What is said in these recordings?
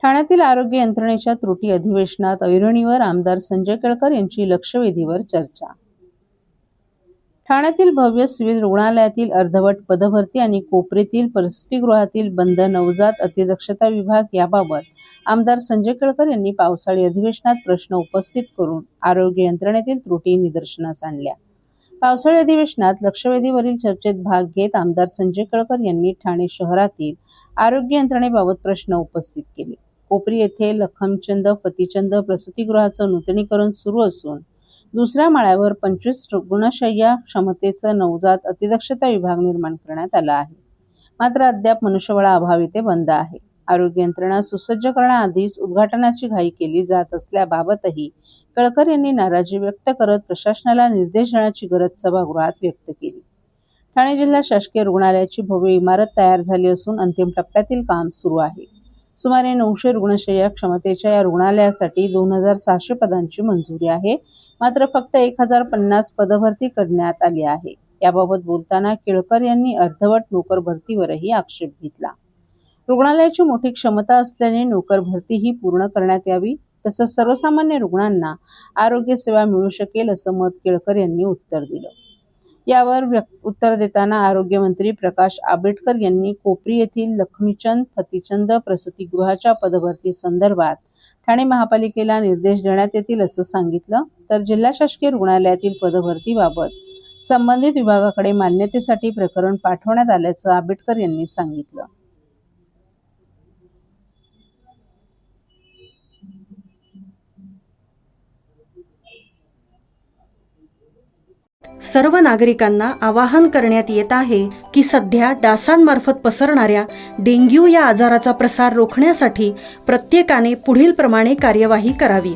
ठाण्यातील आरोग्य यंत्रणेच्या त्रुटी अधिवेशनात ऐरणीवर आमदार संजय केळकर यांची लक्षवेधीवर चर्चा. ठाण्यातील भव्य सिव्हिल रुग्णालयातील अर्धवट पदभरती आणि कोपरेतील प्रसूतिगृहातील बंद नवजात अतिदक्षता विभाग याबाबत आमदार संजय केळकर यांनी पावसाळी अधिवेशनात प्रश्न उपस्थित करून आरोग्य यंत्रणेतील त्रुटी निदर्शनास आणल्या. पावसाळी अधिवेशनात लक्षवेधीवरील चर्चेत भाग घेत आमदार संजय केळकर यांनी ठाणे शहरातील आरोग्य यंत्रणेबाबत प्रश्न उपस्थित केले. कोपरी येथे लखमचंद फतीचंद प्रसूतिगृहाचं नूतनीकरण सुरू असून दुसऱ्या माळ्यावर 25 रुग्णशय्या क्षमतेचं नवजात अतिदक्षता विभाग निर्माण करण्यात आला आहे. मात्र अद्याप मनुष्यबळाअभावी ते बंद आहे. आरोग्य यंत्रणा सुसज्ज करण्याआधीच उद्घाटनाची घाई केली जात असल्याबाबतही केळकर यांनी नाराजी व्यक्त करत प्रशासनाला निर्देश देण्याची गरज सभागृहात व्यक्त केली. ठाणे जिल्हा शासकीय रुग्णालयाची भव्य इमारत तयार झाली असून अंतिम टप्प्यातील काम सुरू आहे. सुमारे 900 रुग्णशय्या क्षमतेच्या या रुग्णालयासाठी 2600 पदांची मंजुरी आहे. मात्र फक्त 1050 पदभरती करण्यात आली आहे. याबाबत बोलताना केळकर यांनी अर्धवट नोकर भरतीवरही आक्षेप घेतला. रुग्णालयाची मोठी क्षमता असल्याने नोकर भरतीही पूर्ण करण्यात यावी, तसंच सर्वसामान्य रुग्णांना आरोग्य सेवा मिळू शकेल असं मत केळकर यांनी उत्तर दिलं. यावर उत्तर देताना आरोग्यमंत्री प्रकाश आंबेडकर यांनी कोपरी येथील लखमीचंद फतीचंद प्रसूतिगृहाच्या पदभरती संदर्भात ठाणे महापालिकेला निर्देश देण्यात येतील असं सांगितलं. तर जिल्हा शासकीय रुग्णालयातील पदभरतीबाबत संबंधित विभागाकडे मान्यतेसाठी प्रकरण पाठवण्यात आल्याचं आंबेडकर यांनी सांगितलं. सर्व नागरिकांना आवाहन करण्यात येत आहे की सध्या डासांमार्फत पसरणाऱ्या डेंग्यू या आजाराचा प्रसार रोखण्यासाठी प्रत्येकाने पुढील प्रमाणे कार्यवाही करावी.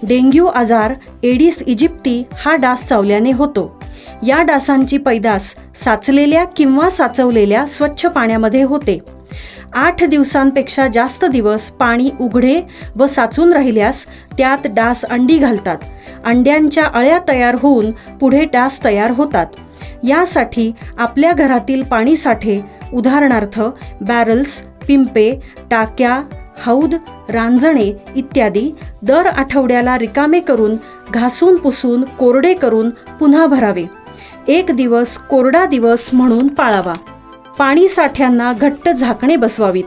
डेंग्यू आजार एडिस इजिप्ती हा डास चावल्याने होतो. या डासांची पैदास साचलेल्या किंवा साचवलेल्या स्वच्छ पाण्यामध्ये होते. 8 दिवसांपेक्षा जास्त दिवस पाणी उघडे व साचून राहिल्यास त्यात डास अंडी घालतात. अंड्यांच्या अळ्या तयार होऊन पुढे डास तयार होतात. यासाठी आपल्या घरातील पाणी साठे उदाहरणार्थ बॅरल्स, पिंपे, टाक्या, हौद, रांजणे इत्यादी दर आठवड्याला रिकामे करून घासून पुसून कोरडे करून पुन्हा भरावे. 1 दिवस कोरडा दिवस म्हणून पाळावा. पाणी साठ्यांना घट्ट झाकणे बसवावीत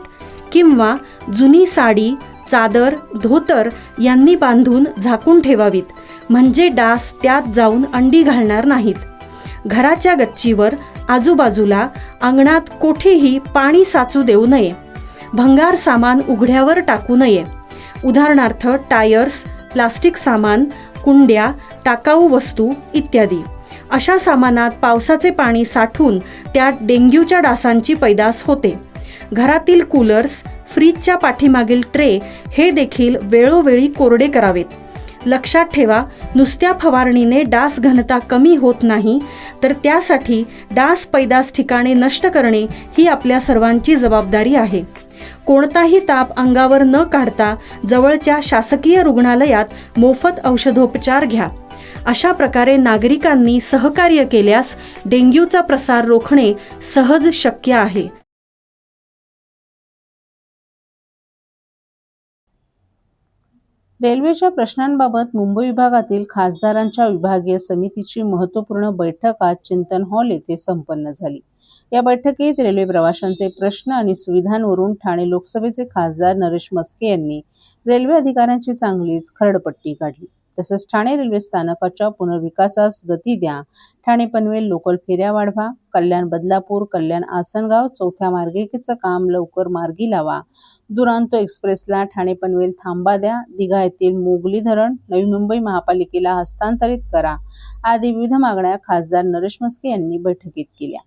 किंवा जुनी साडी, चादर, धोतर यांनी बांधून झाकून ठेवावीत, म्हणजे डास त्यात जाऊन अंडी घालणार नाहीत. घराच्या गच्चीवर, आजूबाजूला, अंगणात कोठेही पाणी साचू देऊ नये. भंगार सामान उघड्यावर टाकू नये. उदाहरणार्थ टायर्स, प्लास्टिक सामान, कुंड्या, टाकाऊ वस्तू इत्यादी. अशा सामानात पावसाचे पाणी साठून त्यात डेंग्यूच्या डासांची पैदास होते. घरातील कूलर्स, फ्रीजच्या पाठीमागील ट्रे हे देखील वेळोवेळी कोरडे करावेत. लक्षात ठेवा, नुसत्या फवारणीने डास घनता कमी होत नाही, तर त्यासाठी डास पैदास ठिकाणे नष्ट करणे ही आपल्या सर्वांची जबाबदारी आहे. कोणताही ताप अंगावर न काढता जवळच्या शासकीय रुग्णालयात मोफत औषधोपचार घ्या. अशा प्रकारे नागरिकांनी सहकार्य केल्यास डेंग्यूचा प्रसार रोखणे सहज शक्य आहे. रेल्वेच्या प्रश्नांबाबत मुंबई विभागातील खासदारांच्या विभागीय समितीची महत्त्वपूर्ण बैठक आज चिंतन हॉल येथे संपन्न झाली. या बैठकीत रेल्वे प्रवाशांचे प्रश्न आणि सुविधांवरून ठाणे लोकसभेचे खासदार नरेश मस्के यांनी रेल्वे अधिकाऱ्यांची चांगलीच खरडपट्टी काढली. तसंच ठाणे रेल्वे स्थानकाच्या पुनर्विकासास गती द्या, ठाणे पनवेल लोकल फेऱ्या वाढवा, कल्याण बदलापूर, कल्याण आसनगाव चौथ्या मार्गिकेचं काम लवकर मार्गी लावा, दुरांतो एक्सप्रेसला ठाणे पनवेल थांबा द्या, दिघा येथील मोगली धरण नवी मुंबई महापालिकेला हस्तांतरित करा आदी विविध मागण्या खासदार नरेश मस्के यांनी बैठकीत केल्या.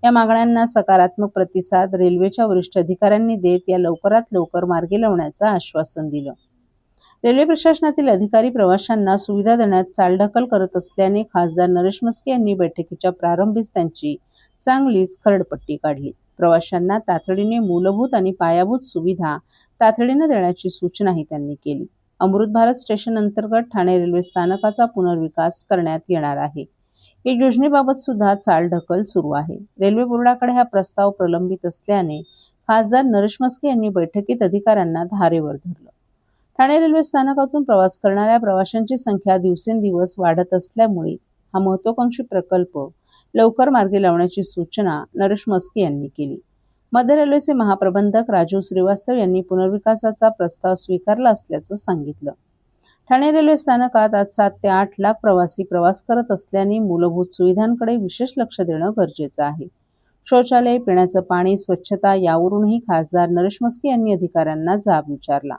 या मागण्यांना सकारात्मक प्रतिसाद रेल्वेच्या वरिष्ठ अधिकाऱ्यांनी देत या लवकरात लवकर मार्गी लावण्याचं आश्वासन दिलं. रेल्वे प्रशासनातील अधिकारी प्रवाशांना सुविधा देण्यात चालढकल करत असल्याने खासदार नरेश मस्के यांनी बैठकीच्या प्रारंभीच त्यांची चांगलीच खरडपट्टी काढली. प्रवाशांना तातडीने मूलभूत आणि पायाभूत सुविधा तातडीने देण्याची सूचनाही त्यांनी केली. अमृत भारत स्टेशन अंतर्गत ठाणे रेल्वे स्थानकाचा पुनर्विकास करण्यात येणार आहे. या योजनेबाबत सुद्धा चालढकल सुरू आहे. रेल्वे बोर्डाकडे हा प्रस्ताव प्रलंबित असल्याने खासदार नरेश म्हस्के यांनी बैठकीत अधिकाऱ्यांना धारेवर धरलं. ठाणे रेल्वे स्थानकातून प्रवास करणाऱ्या प्रवाशांची संख्या दिवसेंदिवस वाढत असल्यामुळे हा महत्त्वाकांक्षी प्रकल्प लवकर मार्गी लावण्याची सूचना नरेश म्हस्के यांनी केली. मध्य रेल्वेचे महाप्रबंधक राजीव श्रीवास्तव यांनी पुनर्विकासाचा प्रस्ताव स्वीकारला असल्याचं सांगितलं. ठाणे रेल्वे स्थानकात आज 7 ते 8 लाख प्रवासी प्रवास करत असल्याने मूलभूत सुविधांकडे विशेष लक्ष देणं गरजेचं आहे. शौचालय, पिण्याचं पाणी, स्वच्छता यावरूनही खासदार नरेश म्हस्के यांनी अधिकाऱ्यांना जाब विचारला.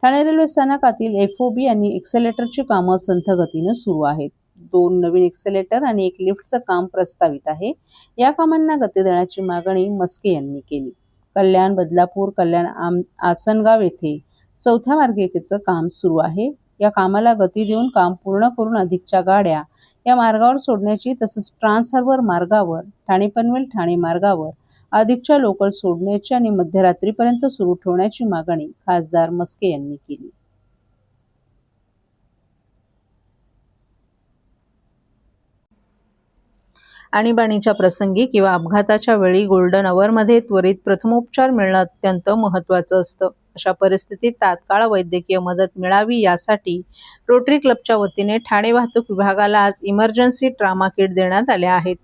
ठाणे रेल्वे स्थानकातील FOB आणि एक्सेलेटरची कामं संथ गतीनं सुरू आहेत. 2 नवीन एक्सेलेटर आणि 1 लिफ्टचं काम प्रस्तावित आहे. या कामांना गती देण्याची मागणी म्हस्के यांनी केली. कल्याण, बदलापूर, कल्याण आसनगाव येथे 4थ्या मार्गिकेचं काम सुरू आहे. या कामाला गती देऊन काम पूर्ण करून अधिकच्या गाड्या या मार्गावर सोडण्याची, तसंच ट्रान्स हार्बर मार्गावर ठाणे पनवेल ठाणे मार्गावर अधिकच्या लोकल सोडण्याची आणि मध्यरात्रीपर्यंत सुरू ठेवण्याची मागणी खासदार म्हस्के यांनी केली. आणीबाणीच्या प्रसंगी किंवा अपघाताच्या वेळी गोल्डन अवरमध्ये त्वरित प्रथमोपचार मिळणं अत्यंत महत्त्वाचं असतं. अशा परिस्थितीत तात्काळ वैद्यकीय मदत मिळावी यासाठी रोटरी क्लबच्या वतीने ठाणे वाहतूक विभागाला आज इमर्जन्सी ट्रामा किट देण्यात आले आहेत.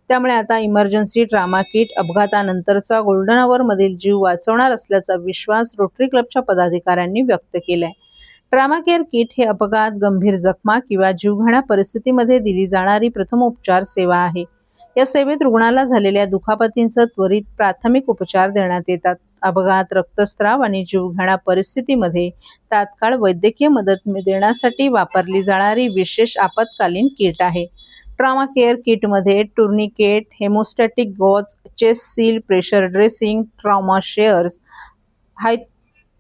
त्यामुळे आता इमर्जन्सी ट्रामा किट अपघातानंतरचा गोल्डन अवरमधील जीव वाचवणार असल्याचा विश्वास रोटरी क्लबच्या पदाधिकाऱ्यांनी व्यक्त केलाय. ट्रामा केअर किट हे अपघात, गंभीर जखमा किंवा जीवघेण्या परिस्थितीमध्ये दिली जाणारी प्रथमोपचार सेवा आहे. या सेवेत रुग्णाला झालेल्या दुखापतींचं त्वरित प्राथमिक उपचार देण्यात येतात. अपघात, रक्तस्राव आणि जीवघेण्या परिस्थितीमध्ये तात्काळ वैद्यकीय मदत देण्यासाठी वापरली जाणारी विशेष आपत्कालीन किट आहे. ट्रामा केअर किटमध्ये tourniquet, haemostatic gauze, chest seal, pressure dressing, trauma shears,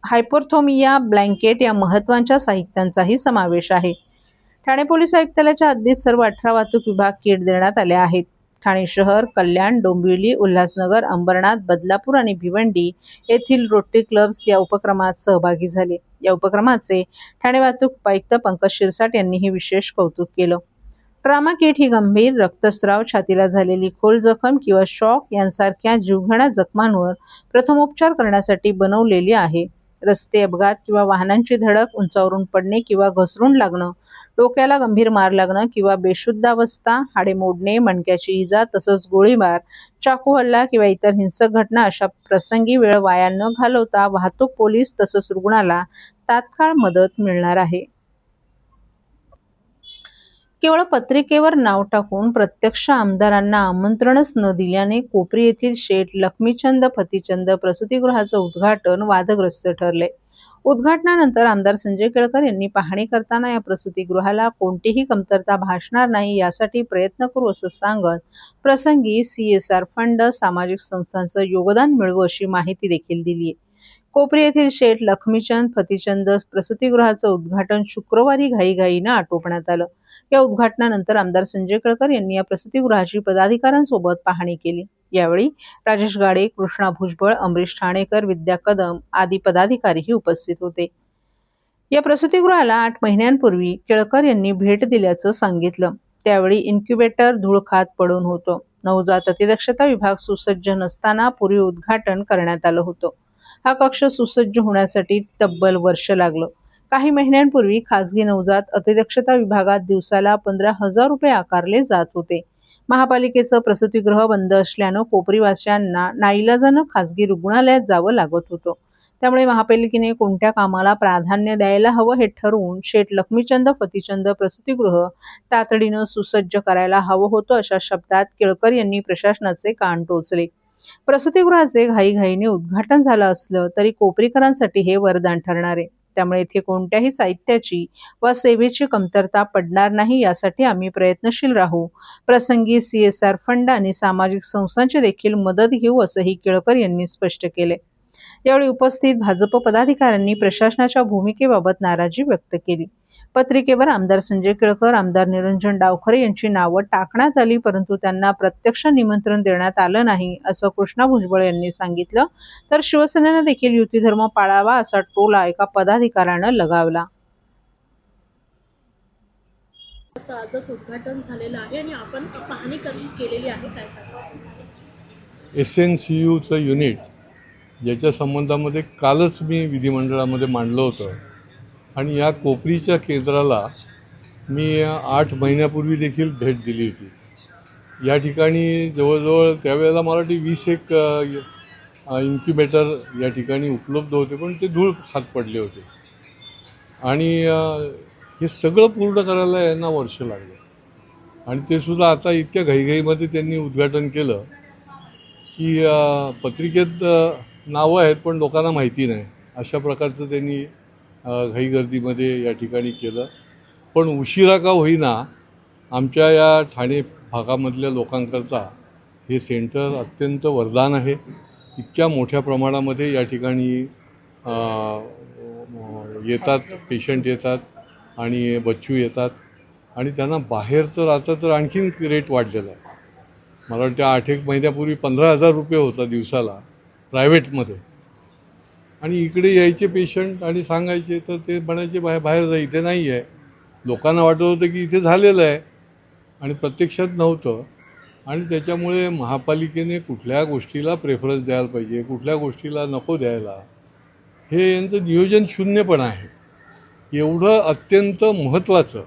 hypothermia blanket या महत्त्वाच्या साहित्यांचाही समावेश आहे. ठाणे पोलीस आयुक्तालयाच्या हद्दीत सर्व 18 वाहतूक विभाग किट देण्यात आले आहेत. ठाणे शहर, कल्याण, डोंबिवली, उल्हासनगर, अंबरनाथ, बदलापूर आणि भिवंडी येथील रोटरी क्लब्स या उपक्रमात सहभागी झाले. या उपक्रमाचे ठाणे वाहतूक उपायुक्त पंकज शिरसाट यांनीही विशेष कौतुक केलं. ट्रामा किट ही गंभीर रक्तस्राव, छातीला झालेली खोल जखम किंवा शॉक यांसारख्या जीवघेण्या जखमांवर प्रथमोपचार करण्यासाठी बनवलेली आहे. रस्ते अपघात किंवा वाहनांची धडक, उंचावरून पडणे किंवा घसरून लागणं, डोक्याला गंभीर मार लागणं किंवा बेशुद्धावस्था, हाडे मोडणे, मणक्याची इजा, तसंच गोळीबार, चाकू हल्ला किंवा इतर हिंसक घटना अशा प्रसंगी वेळ वाया न घालवता वाहतूक पोलीस तसंच रुग्णाला तात्काळ मदत मिळणार आहे. केवळ पत्रिकेवर नाव टाकून प्रत्यक्ष आमदारांना आमंत्रणच न दिल्याने कोपरी येथील शेठ लक्ष्मीचंद फतिचंद प्रसूतिगृहाचं उद्घाटन वादग्रस्त ठरले. उद्घाटनानंतर आमदार संजय केळकर यांनी पाहणी करताना या प्रसूतिगृहाला कोणतीही कमतरता भासणार नाही यासाठी प्रयत्न करू असं सांगत प्रसंगी CSR फंड, सामाजिक संस्थांचं योगदान मिळवू अशी माहिती देखील दिली. कोपरी येथील शेठ लक्ष्मीचंद फतिचंद प्रसूतिगृहाचं उद्घाटन शुक्रवारी घाईघाईनं आटोपण्यात आलं. या उद्घाटनानंतर आमदार संजय केळकर यांनी या प्रसूतिगृहाची पदाधिकाऱ्यांसोबत पाहणी केली. यावेळी राजेश गाडे, कृष्णा भुजबळ, अमरीश ठाणेकर, विद्या कदम आदी पदाधिकारीही उपस्थित होते. या प्रसूतिगृहाला 8 महिन्यांपूर्वी केळकर यांनी भेट दिल्याचं सांगितलं. त्यावेळी इन्क्युबेटर धूळ खात पडून होतं. नवजात अतिदक्षता विभाग सुसज्ज नसताना पूर्वी उद्घाटन करण्यात आलं होतं. हा कक्ष सुसज्ज होण्यासाठी तब्बल वर्ष लागलं. काही महिन्यांपूर्वी खासगी नवजात अतिदक्षता विभागात दिवसाला 15,000 रुपये आकारले जात होते. महापालिकेचं प्रसूतिगृह बंद असल्यानं कोपरीवासियांना नाईलाजानं खासगी रुग्णालयात जावं लागत होतं. त्यामुळे महापालिकेने कोणत्या कामाला प्राधान्य द्यायला हवं हे ठरवून शेठ लक्ष्मीचंद फतिचंद प्रसूतिगृह तातडीनं सुसज्ज करायला हवं होतं अशा शब्दात केळकर यांनी प्रशासनाचे कान टोचले. प्रसूतिगृहाचे घाईघाईने उद्घाटन झालं असलं तरी कोपरीकरांसाठी हे वरदान ठरणार आहे. त्यामुळे इथे कोणत्याही साहित्याची वा सेवेची कमतरता पडणार नाही यासाठी आम्ही प्रयत्नशील राहू. प्रसंगी CSR फंड आणि सामाजिक संस्थांची देखील मदत घेऊ असंही केळकर यांनी स्पष्ट केले. यावेळी उपस्थित भाजप पदाधिकाऱ्यांनी प्रशासनाच्या भूमिकेबाबत नाराजी व्यक्त केली. पत्रिकेवर आमदार संजय केळकर, आमदार निरंजन डावखरे यांची नावं टाकण्यात आली, परंतु त्यांना प्रत्यक्ष निमंत्रण देण्यात आलं नाही असं कृष्णा भुजबळ यांनी सांगितलं. तर शिवसेनेनं देखील युतीधर्म पाळावा असा टोला एका पदाधिकाऱ्यानं लगावला. आजच उद्घाटन झालेलं आहे आणि आपण पाहणी केलेली आहे, काय सांगा? SNCUचं युनिट ज्याच्या संबंधामध्ये कालच मी विधिमंडळामध्ये मांडलं होतं. आणि या कोपरीच्या केंद्राला मी 8 महिन्यापूर्वी देखील भेट दिली होती. या ठिकाणी जवळजवळ त्यावेळेला मला वाटते 20 एक इन्क्युबेटर या ठिकाणी उपलब्ध होते, पण ते धूळ खात पडले होते. आणि हे सगळं पूर्ण करायला यांना वर्ष लागलं. आणि ते सुद्धा आता इतक्या घाईघाईमध्ये त्यांनी उद्घाटन केलं की पत्रिकेत नावं आहेत पण लोकांना माहिती नाही, अशा प्रकारचं त्यांनी घाईगर्दीमध्ये या ठिकाणी केलं. पण उशिरा का होईना आमच्या या ठाणे भागामधल्या लोकांकरता हे सेंटर अत्यंत वरदान आहे. इतक्या मोठ्या प्रमाणामध्ये या ठिकाणी येतात, पेशंट येतात आणि बच्चू येतात आणि त्यांना बाहेर तर आता तर आणखीन रेट वाढलेला आहे. मला वाटतं 8 महिन्यापूर्वी 15,000 रुपये होता दिवसाला प्रायव्हेटमध्ये. आणि इकडे यायचे पेशंट आणि सांगायचे तर ते म्हणायचे बाहेर जा, इथे नाही आहे. लोकांना वाटत होतं की इथे झालेलं आहे आणि प्रत्यक्षात नव्हतं. आणि त्याच्यामुळे महापालिकेने कुठल्या गोष्टीला प्रेफरन्स द्यायला पाहिजे, कुठल्या गोष्टीला नको द्यायला, हे यांचं नियोजन शून्यपण आहे. एवढं अत्यंत महत्त्वाचं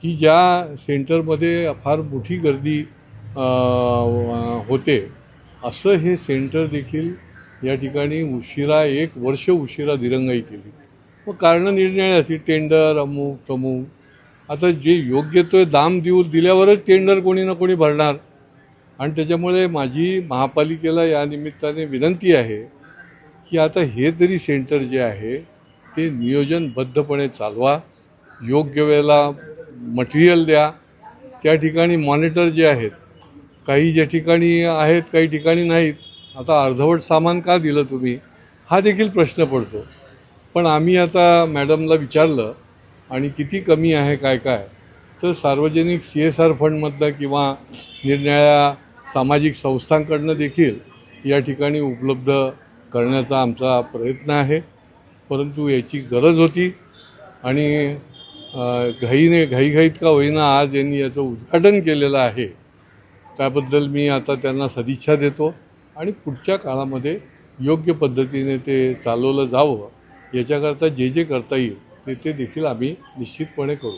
की ज्या सेंटरमध्ये फार मोठी गर्दी होते असं हे सेंटर देखील या ठिकाणी उशिरा 1 वर्ष उशिरा दिरंगाई केली. मग कारणं निर्णय अशी टेंडर अमुक तमुक. आता जे योग्य तो दाम दिल्यावरच टेंडर कोणी ना कोणी भरणार. आणि त्याच्यामुळे माझी महापालिकेला या निमित्ताने विनंती आहे की आता हे तरी सेंटर जे आहे ते नियोजनबद्धपणे चालवा, योग्य वेळेला मटेरियल द्या. त्या ठिकाणी मॉनिटर जे आहेत, काही ज्या ठिकाणी आहेत काही ठिकाणी नाहीत. आता अर्धवट सामान का दिलं तुम्ही, हा देखील प्रश्न पडतो. पण आम्ही आता मॅडमला विचारलं आणि किती कमी आहे काय काय, तर सार्वजनिक CSR फंडमधलं किंवा निरनिराळ्या सामाजिक संस्थांकडनं देखील या ठिकाणी उपलब्ध करण्याचा आमचा प्रयत्न आहे. परंतु याची गरज होती आणि घाईघाईत का होईना आज यांनी याचं उद्घाटन केलेलं आहे. त्याबद्दल मी आता त्यांना सदिच्छा देतो आणि पुढच्या काळामध्ये योग्य पद्धतीने ते चालवलं जावं याच्याकरता जे करता येईल ते देखील आम्ही निश्चितपणे करू.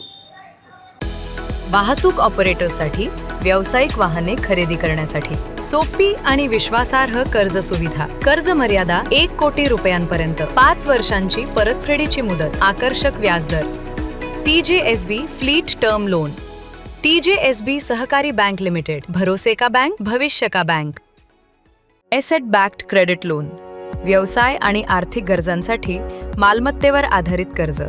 वाहतूक ऑपरेटरसाठी व्यावसायिक वाहने खरेदी करण्यासाठी सोपी आणि विश्वासार्ह कर्ज सुविधा. कर्ज मर्यादा 1 कोटी रुपयांपर्यंत, 5 वर्षांची परतफेडीची मुदत, आकर्षक व्याजदर. TJSB fleet term loan. TJSB सहकारी बैंक लिमिटेड, भरोसे का बैंक, भविष्य का bank. Asset backed credit loan. व्यवसाय आणि आर्थिक गरजांसाठी मालमत्तेवर आधारित कर्ज.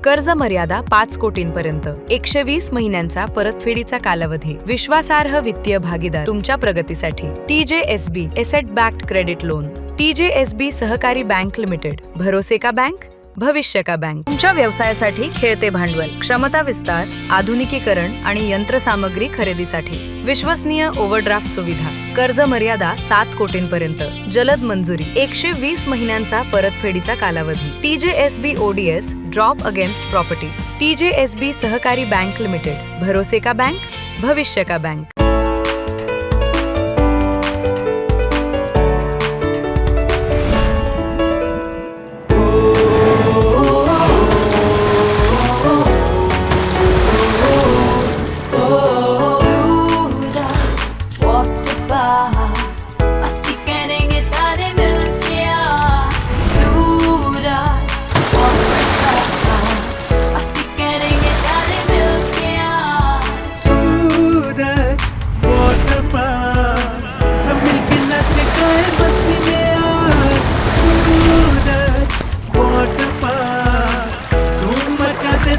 कर्ज मर्यादा 5 कोटींपर्यंत, 120 महिन्यांचा परतफेडीचा कालावधी. विश्वासार्ह वित्तीय भागीदार तुमच्या प्रगतीसाठी. TJSB asset backed credit loan. TJSB सहकारी बैंक लिमिटेड, भरोसे का बैंक, भविष्य का बैंक. तुमच्या व्यवसायासाठी खेळते भांडवल, क्षमता विस्तार, आधुनिकीकरण आणि यंत्रसामग्री खरेदीसाठी विश्वसनीय ओव्हरड्राफ्ट सुविधा. कर्ज मर्यादा 7 कोटींपर्यंत, जलद मंजुरी, 120 महिन्यांचा परतफेडीचा कालावधी. TJSB ODS drop against property. TJSB सहकारी बैंक लिमिटेड, भरोसे का बैंक, भविष्य का बैंक.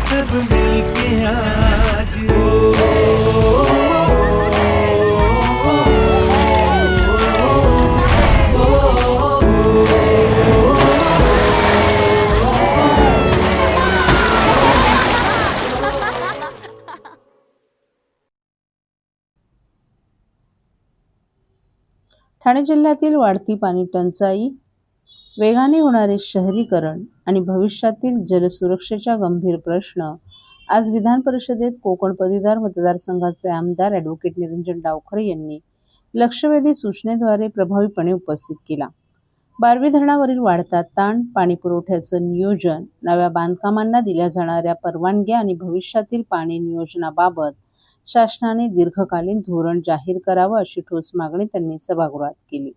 सब मिलके आज ठाणे जिल्ह्यातील वाढती पाणी टंचाई, वेगाने होणारे शहरीकरण आणि भविष्यातील जलसुरक्षेचा गंभीर प्रश्न आज विधान परिषदेत कोकण पदवीधर मतदारसंघाचे आमदार ॲडव्होकेट निरंजन डावखरे यांनी लक्षवेधी सूचनेद्वारे प्रभावीपणे उपस्थित केला. बारवी धरणावरील वाढता ताण, पाणी पुरवठ्याचं नियोजन, नव्या बांधकामांना दिल्या जाणाऱ्या परवानग्या आणि भविष्यातील पाणी नियोजनाबाबत शासनाने दीर्घकालीन धोरण जाहीर करावं अशी ठोस मागणी त्यांनी सभागृहात केली.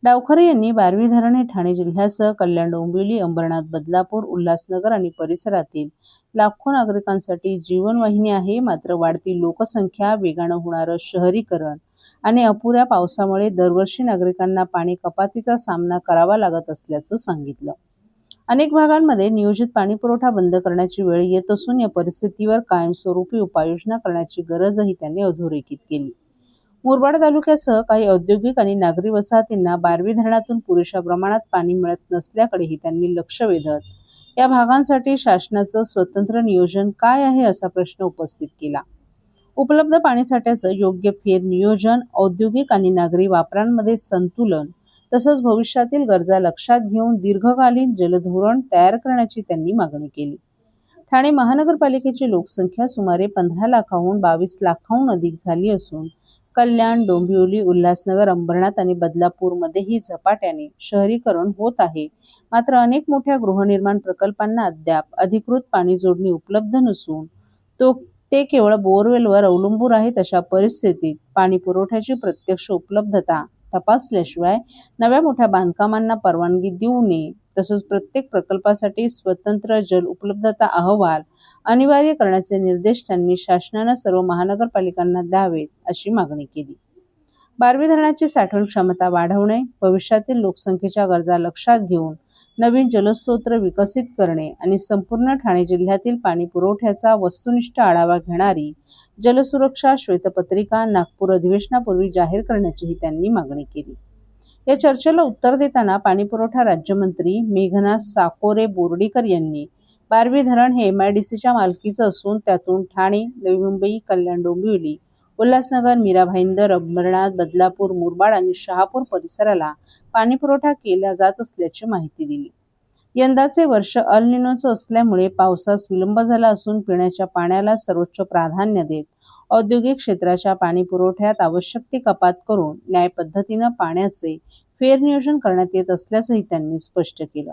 डावखरे यांनी बारवी धरण हे ठाणे जिल्ह्यासह कल्याण, डोंबिवली, अंबरनाथ, बदलापूर, उल्हासनगर आणि परिसरातील लाखो नागरिकांसाठी जीवनवाहिनी आहे. मात्र वाढती लोकसंख्या, वेगानं होणारं शहरीकरण आणि अपुऱ्या पावसामुळे दरवर्षी नागरिकांना पाणी कपातीचा सामना करावा लागत असल्याचं सांगितलं. अनेक भागांमध्ये नियोजित पाणी पुरवठा बंद करण्याची वेळ येत असून या परिस्थितीवर कायमस्वरूपी उपाययोजना करण्याची गरजही त्यांनी अधोरेखित केली. मुरबाड तालुक्यासह काही औद्योगिक आणि नागरी वसाहतींना बारवी धरणातून पुरेशा प्रमाणात पाणी मिळत नसल्याकडेही त्यांनी लक्ष वेधत या भागांसाठी शासनाचं स्वतंत्र नियोजन काय आहे असा प्रश्न उपस्थित केला. उपलब्ध पाणीसाठ्याचं योग्य फेर नियोजन, औद्योगिक आणि नागरी वापरांमध्ये संतुलन तसंच भविष्यातील गरजा लक्षात घेऊन दीर्घकालीन जलधोरण तयार करण्याची त्यांनी मागणी केली. ठाणे महानगरपालिकेची लोकसंख्या सुमारे 15 लाखाहून 22 लाखाहून अधिक झाली असून कल्याण, डोंबिवली, उल्हासनगर, अंबरनाथ आणि बदलापूरमध्येही झपाट्याने शहरीकरण होत आहे. मात्र अनेक मोठ्या गृहनिर्माण प्रकल्पांना अद्याप अधिकृत पाणी जोडणी उपलब्ध नसून ते केवळ बोअरवेलवर अवलंबून आहेत. अशा परिस्थितीत पाणी पुरवठ्याची प्रत्यक्ष उपलब्धता तपासल्याशिवाय नव्या मोठ्या बांधकामांना परवानगी देऊ नये. तसंच प्रत्येक प्रकल्पासाठी स्वतंत्र जल उपलब्धता अहवाल अनिवार्य करण्याचे निर्देश त्यांनी शासनानं सर्व महानगरपालिकांना द्यावेत अशी मागणी केली. बारवी धरणाची साठवण क्षमता वाढवणे, भविष्यातील लोकसंख्येच्या गरजा लक्षात घेऊन नवीन जलस्रोत विकसित करणे आणि संपूर्ण ठाणे जिल्ह्यातील पाणी पुरवठ्याचा वस्तुनिष्ठ आढावा घेणारी जलसुरक्षा श्वेतपत्रिका नागपूर अधिवेशनापूर्वी जाहीर करण्याचीही त्यांनी मागणी केली. या चर्चेला उत्तर देताना पाणीपुरवठा राज्यमंत्री मेघना साकोरे बोर्डीकर यांनी बारवी धरण हे MIDCच्या मालकीचं असून त्यातून ठाणे, नवी मुंबई, कल्याण, डोंबिवली, उल्हासनगर, मीरा भाईंदर, अंबरनाथ, बदलापूर, मुरबाड आणि शहापूर परिसराला पाणीपुरवठा केला जात असल्याची माहिती दिली. यंदाचे वर्ष अल निनोचं असल्यामुळे पावसास विलंब झाला असून पिण्याच्या पाण्याला सर्वोच्च प्राधान्य देत औद्योगिक क्षेत्राच्या पाणी पुरवठ्यात आवश्यक ती कपात करून न्याय पद्धतीनं पाण्याचे फेरनियोजन करण्यात येत असल्याचंही त्यांनी स्पष्ट केलं.